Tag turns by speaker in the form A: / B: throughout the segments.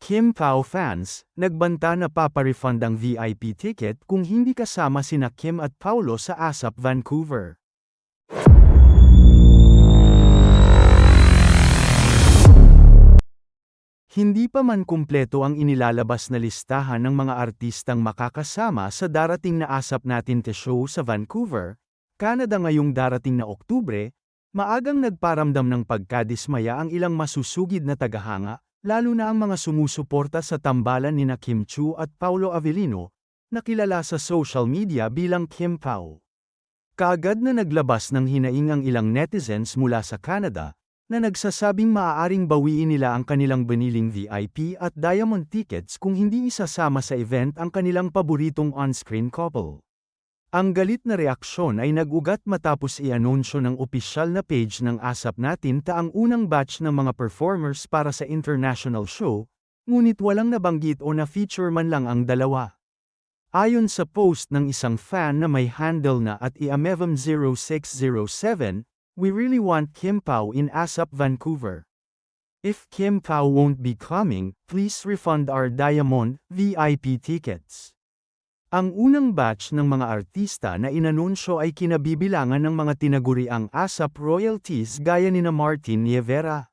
A: Kim Pao fans, nagbanta na paparefund ang VIP ticket kung hindi kasama sina Kim at Paulo sa ASAP Vancouver. Hindi pa man kumpleto ang inilalabas na listahan ng mga artistang makakasama sa darating na ASAP Natin Te Show sa Vancouver, Canada ngayong darating na Oktubre, maagang nagparamdam ng pagkadismaya ang ilang masusugid na tagahanga, lalo na ang mga sumusuporta sa tambalan nina Kim Chiu at Paulo Avellino, na kilala sa social media bilang Kim Pao. Kaagad na naglabas ng hinaing ang ilang netizens mula sa Canada, na nagsasabing maaaring bawiin nila ang kanilang biniling VIP at diamond tickets kung hindi isasama sa event ang kanilang paboritong on-screen couple. Ang galit na reaksyon ay nag-ugat matapos i-anunsyo ng opisyal na page ng ASAP Natin Ta ang unang batch ng mga performers para sa international show, ngunit walang nabanggit o na-feature man lang ang dalawa. Ayon sa post ng isang fan na may handle na at iamevem0607, "We really want Kim Pao in ASAP Vancouver. If Kim Pao won't be coming, please refund our Diamond VIP tickets." Ang unang batch ng mga artista na inanunsyo ay kinabibilangan ng mga tinaguriang ASAP royalties gaya nina Martin Nievera,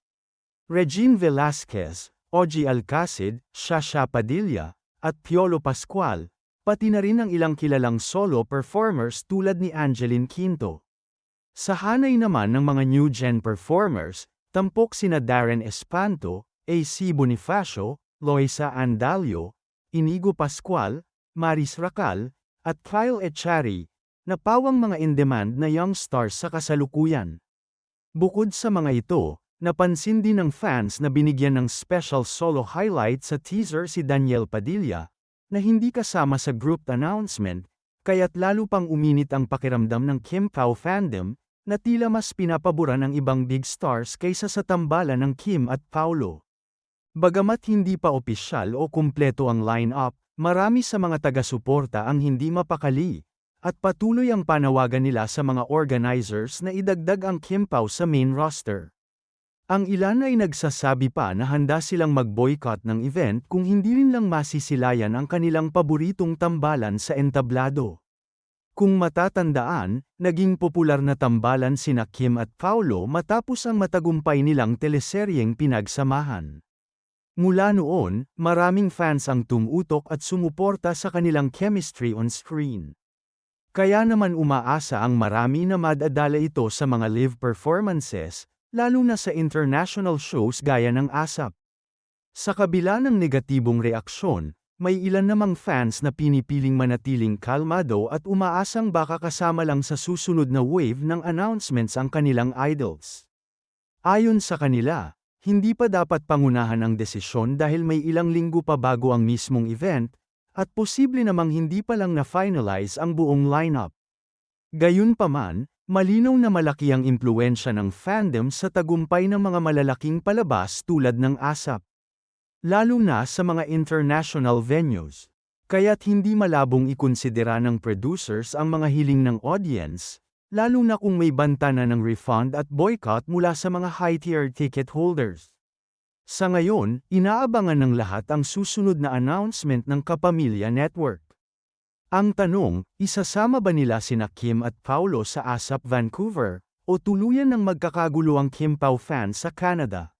A: Regine Velasquez, Ogie Alcacid, Shasha Padilla, at Piolo Pascual, pati na rin ang ilang kilalang solo performers tulad ni Angeline Quinto. Sa hanay naman ng mga new gen performers, tampok sina Darren Espanto, AC Bonifacio, Loisa Andalio, Inigo Pascual, Maris Racal, at Kyle Echari, na pawang mga in-demand na young stars sa kasalukuyan. Bukod sa mga ito, napansin din ng fans na binigyan ng special solo highlight sa teaser si Daniel Padilla, na hindi kasama sa group announcement, kaya't lalo pang uminit ang pakiramdam ng Kim Pao fandom, na tila mas pinapaboran ang ibang big stars kaysa sa tambalan ng Kim at Paulo. Bagamat hindi pa opisyal o kumpleto ang line-up, marami sa mga taga-suporta ang hindi mapakali, at patuloy ang panawagan nila sa mga organizers na idagdag ang Kim Pao sa main roster. Ang ilan ay nagsasabi pa na handa silang mag-boycott ng event kung hindi rin lang masisilayan ang kanilang paboritong tambalan sa entablado. Kung matatandaan, naging popular na tambalan sina Kim at Paulo matapos ang matagumpay nilang teleseryeng Pinagsamahan. Mula noon, maraming fans ang tumutok at sumuporta sa kanilang chemistry on screen. Kaya naman umaasa ang marami na madadala ito sa mga live performances, lalo na sa international shows gaya ng ASAP. Sa kabila ng negatibong reaksyon, may ilan namang fans na pinipiling manatiling kalmado at umaasang baka kasama lang sa susunod na wave ng announcements ang kanilang idols. Ayon sa kanila, hindi pa dapat pangunahan ang desisyon dahil may ilang linggo pa bago ang mismong event, at posible namang hindi pa lang na-finalize ang buong lineup. Gayunpaman, malinaw na malaki ang impluwensya ng fandom sa tagumpay ng mga malalaking palabas tulad ng ASAP. Lalo na sa mga international venues. Kaya't hindi malabong ikonsidera ng producers ang mga hiling ng audience, lalo na kung may banta na ng refund at boycott mula sa mga high-tier ticket holders. Sa ngayon, inaabangan ng lahat ang susunod na announcement ng Kapamilya Network. Ang tanong, isasama ba nila sina Kim at Paulo sa ASAP Vancouver, o tuluyan ng magkakagulo ang Kim Pao fans sa Canada?